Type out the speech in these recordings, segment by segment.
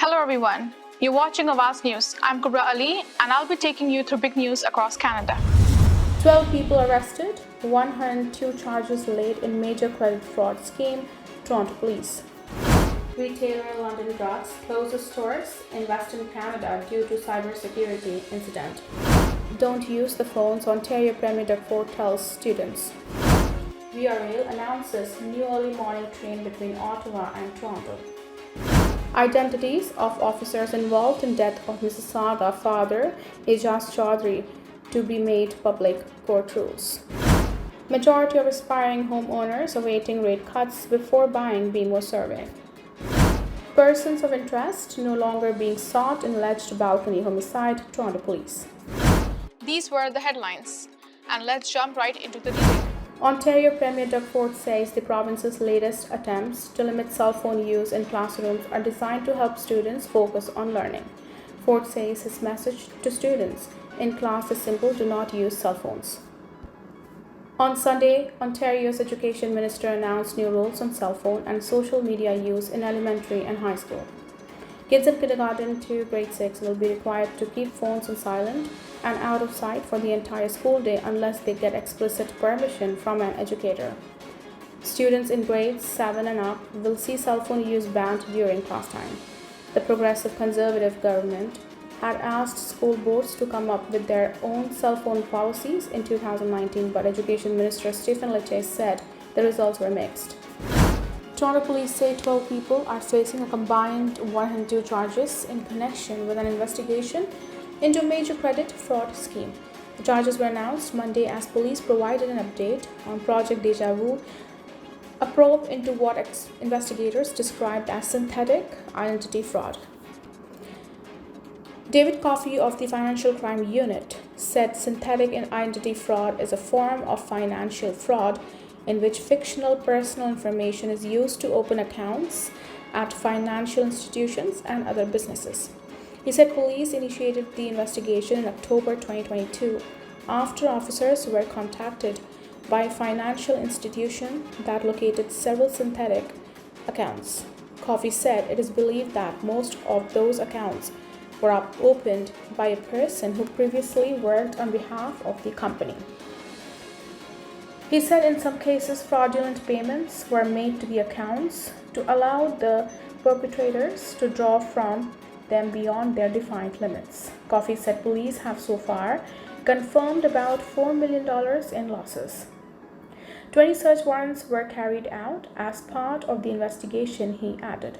Hello everyone, you're watching Awaz News. I'm Kubra Ali and I'll be taking you through big news across Canada. 12 people arrested, 102 charges laid in major credit fraud scheme, Toronto Police. Retailer London Drugs closes stores in Western Canada due to cybersecurity incident. Don't use the phones, Ontario Premier Doug Ford tells students. Via Rail announces new early morning train between Ottawa and Toronto. Identities of officers involved in death of Mississauga father Awaz Chaudhry to be made public, court rules. Majority of aspiring homeowners awaiting rate cuts before buying BMO survey. Persons of interest no longer being sought in alleged balcony homicide, Toronto Police. These were the headlines, and let's jump right into the detail. Ontario Premier Doug Ford says the province's latest attempts to limit cell phone use in classrooms are designed to help students focus on learning. Ford says his message to students in class is simple: do not use cell phones. On Sunday, Ontario's Education Minister announced new rules on cell phone and social media use in elementary and high school. Kids in kindergarten to grade 6 will be required to keep phones on silent and out of sight for the entire school day unless they get explicit permission from an educator. Students in grades 7 and up will see cell phone use banned during class time. The Progressive Conservative government had asked school boards to come up with their own cell phone policies in 2019, but Education Minister Stephen Lecce said the results were mixed. Toronto Police say 12 people are facing a combined 102 charges in connection with an investigation into a major credit fraud scheme. The charges were announced Monday as police provided an update on Project Deja Vu, a probe into what investigators described as synthetic identity fraud. David Coffey of the Financial Crime Unit said synthetic identity fraud is a form of financial fraud in which fictional personal information is used to open accounts at financial institutions and other businesses. He said police initiated the investigation in October 2022 after officers were contacted by a financial institution that located several synthetic accounts. Coffey said it is believed that most of those accounts were opened by a person who previously worked on behalf of the company. He said in some cases fraudulent payments were made to the accounts to allow the perpetrators to draw from them beyond their defined limits. Coffey said police have so far confirmed about $4 million in losses. 20 search warrants were carried out as part of the investigation, he added.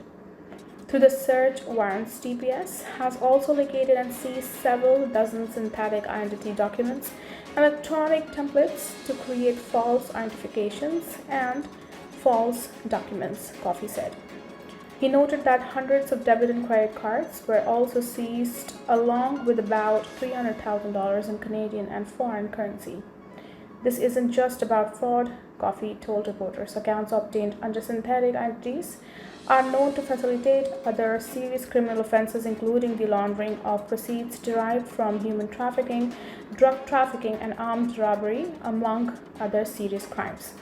Through the search warrants, TPS has also located and seized several dozen synthetic identity documents, electronic templates to create false identifications and false documents, Coffey said. He noted that hundreds of debit and credit cards were also seized, along with about $300,000 in Canadian and foreign currency. This isn't just about fraud, Coffey told reporters. Accounts obtained under synthetic identities are known to facilitate other serious criminal offenses, including the laundering of proceeds derived from human trafficking, drug trafficking, and armed robbery, among other serious crimes.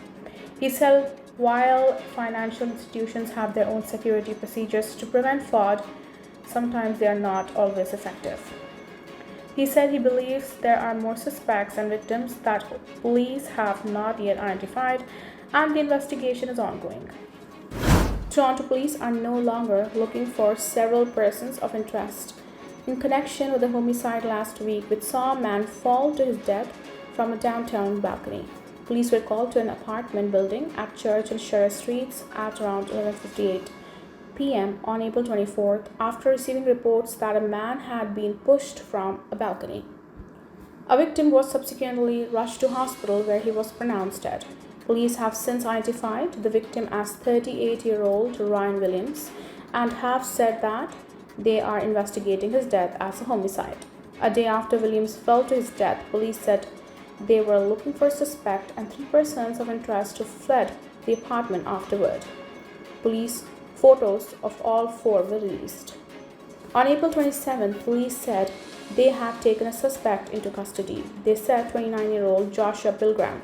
He said while financial institutions have their own security procedures to prevent fraud, sometimes they are not always effective. He said he believes there are more suspects and victims that police have not yet identified, and the investigation is ongoing. Toronto police are no longer looking for several persons of interest in connection with a homicide last week which saw a man fall to his death from a downtown balcony. Police were called to an apartment building at Church and Sherrill Streets at around 11:58 p.m. on April 24th after receiving reports that a man had been pushed from a balcony. A victim was subsequently rushed to hospital where he was pronounced dead. Police have since identified the victim as 38-year-old Ryan Williams and have said that they are investigating his death as a homicide. A day after Williams fell to his death, police said they were looking for a suspect and 3 persons of interest who fled the apartment afterward. Police photos of all 4 were released. On April 27th, police said they had taken a suspect into custody. They said 29-year-old Joshua Pilgrim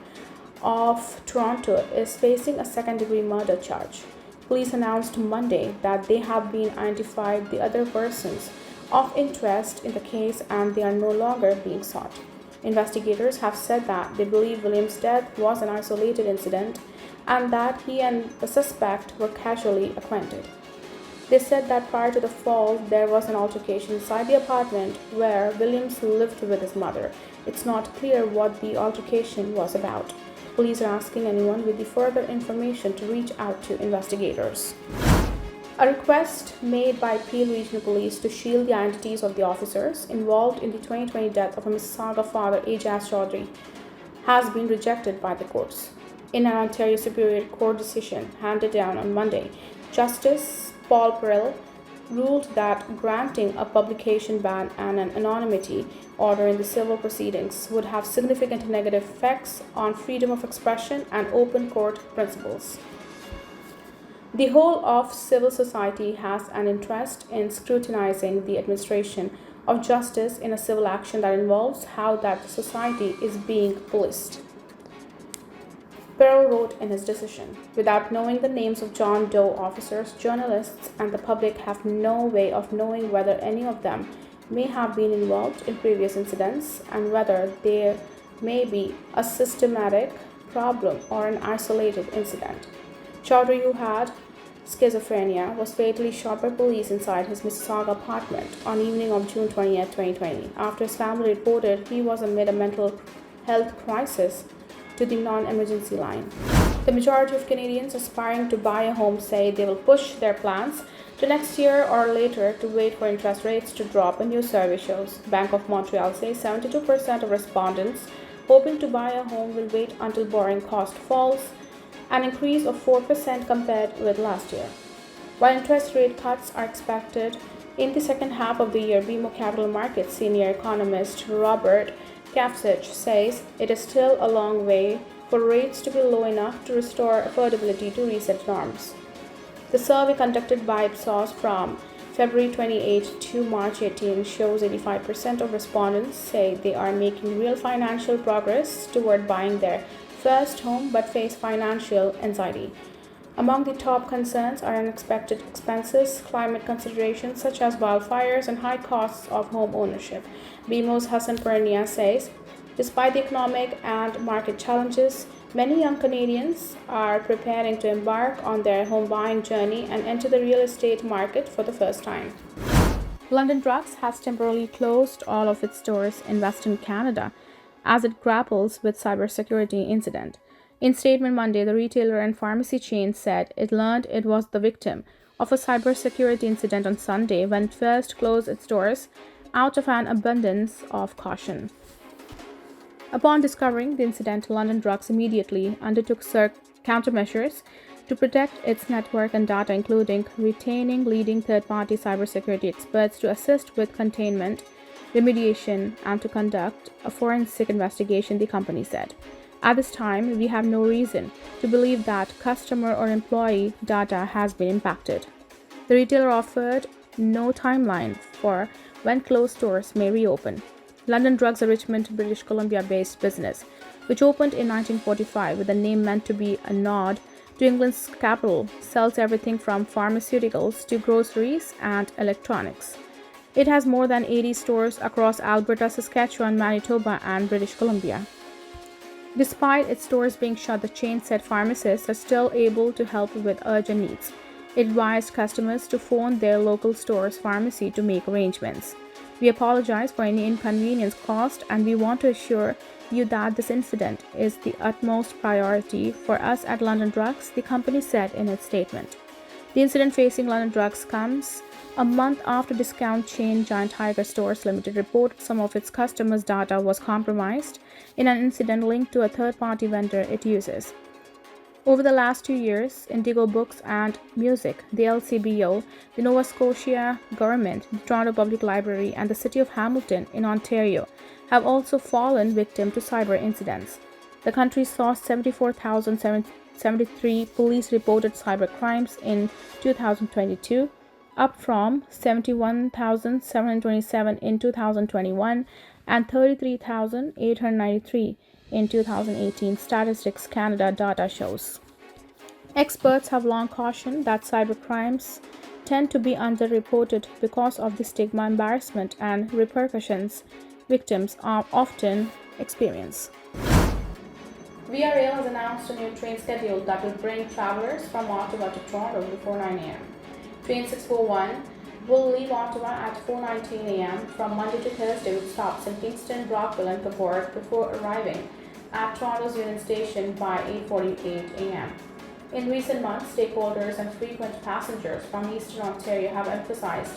of Toronto is facing a second-degree murder charge. Police announced Monday that they have been identified the other persons of interest in the case and they are no longer being sought. Investigators have said that they believe Williams' death was an isolated incident and that he and the suspect were casually acquainted. They said that prior to the fall, there was an altercation inside the apartment where Williams lived with his mother. It's not clear what the altercation was about. Police are asking anyone with the further information to reach out to investigators. A request made by Peel Regional Police to shield the identities of the officers involved in the 2020 death of a Mississauga father, Awaz Chaudhry, has been rejected by the courts. In an Ontario Superior Court decision handed down on Monday, Justice Paul Perel ruled that granting a publication ban and an anonymity order in the civil proceedings would have significant negative effects on freedom of expression and open court principles. The whole of civil society has an interest in scrutinizing the administration of justice in a civil action that involves how that society is being policed. Perel wrote in his decision, without knowing the names of John Doe officers, journalists and the public have no way of knowing whether any of them may have been involved in previous incidents and whether there may be a systematic problem or an isolated incident. Chaudhry, who had schizophrenia, was fatally shot by police inside his Mississauga apartment on evening of June 20, 2020, after his family reported he was amid a mental health crisis to the non-emergency line. The majority of Canadians aspiring to buy a home say they will push their plans to next year or later to wait for interest rates to drop, a new survey shows. Bank of Montreal says 72% of respondents hoping to buy a home will wait until borrowing cost falls, an increase of 4% compared with last year. While interest rate cuts are expected in the second half of the year, BMO Capital Markets senior economist Robert Kafsich says it is still a long way for rates to be low enough to restore affordability to recent norms. The survey conducted by Ipsos from February 28 to March 18 shows 85% of respondents say they are making real financial progress toward buying their first home but face financial anxiety. Among the top concerns are unexpected expenses, climate considerations such as wildfires, and high costs of home ownership. BMO's Hassan Pernia says, despite the economic and market challenges, many young Canadians are preparing to embark on their home buying journey and enter the real estate market for the first time. London Drugs has temporarily closed all of its stores in Western Canada as it grapples with cybersecurity incident. In statement Monday, the retailer and pharmacy chain said it learned it was the victim of a cybersecurity incident on Sunday when it first closed its doors out of an abundance of caution. Upon discovering the incident, London Drugs immediately undertook countermeasures to protect its network and data, including retaining leading third-party cybersecurity experts to assist with containment, remediation, and to conduct a forensic investigation, the company said. At this time, we have no reason to believe that customer or employee data has been impacted. The retailer offered no timeline for when closed stores may reopen. London Drugs, a Richmond, British Columbia-based business, which opened in 1945 with a name meant to be a nod to England's capital, sells everything from pharmaceuticals to groceries and electronics. It has more than 80 stores across Alberta, Saskatchewan, Manitoba, and British Columbia. Despite its stores being shut, the chain said pharmacists are still able to help with urgent needs. It advised customers to phone their local store's pharmacy to make arrangements. We apologize for any inconvenience caused, and we want to assure you that this incident is the utmost priority for us at London Drugs, the company said in its statement. The incident facing London Drugs comes a month after discount chain giant Tiger Stores Limited reported some of its customers' data was compromised in an incident linked to a third-party vendor it uses. Over the last 2 years, Indigo Books and Music, the LCBO, the Nova Scotia government, the Toronto Public Library, and the City of Hamilton in Ontario have also fallen victim to cyber incidents. The country saw 74,073 police-reported cyber crimes in 2022, up from 71,727 in 2021 and 33,893 in 2018, Statistics Canada data shows. Experts have long cautioned that cybercrimes tend to be underreported because of the stigma, embarrassment, and repercussions victims are often experience. VRL has announced a new train schedule that will bring travelers from Ottawa to Toronto before 9 a.m. Train 641 will leave Ottawa at 4:19 a.m. from Monday to Thursday with stops in Kingston, Brockville, and Cabot before arriving at Toronto's Union Station by 8:48 a.m. In recent months, stakeholders and frequent passengers from Eastern Ontario have emphasized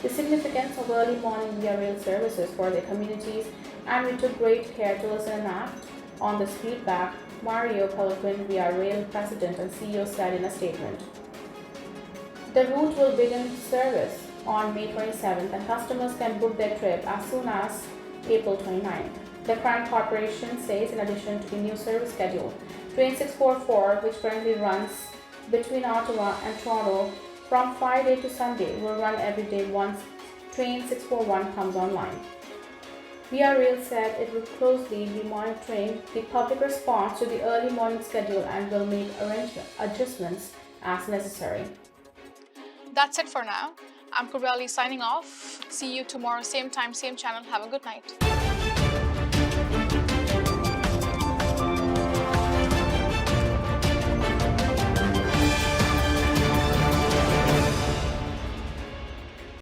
the significance of early morning via rail services for their communities, and we took great care to listen and act on this feedback, Mario Peloquin, via rail president and CEO, said in a statement. The route will begin service on May 27th, and customers can book their trip as soon as April 29th. The Crown Corporation says, in addition to the new service schedule, Train 644, which currently runs between Ottawa and Toronto from Friday to Sunday, will run every day once Train 641 comes online. VR Rail said it will closely be monitoring the public response to the early morning schedule and will make adjustments as necessary. That's it for now. I'm Kubrali signing off. See you tomorrow, same time, same channel. Have a good night.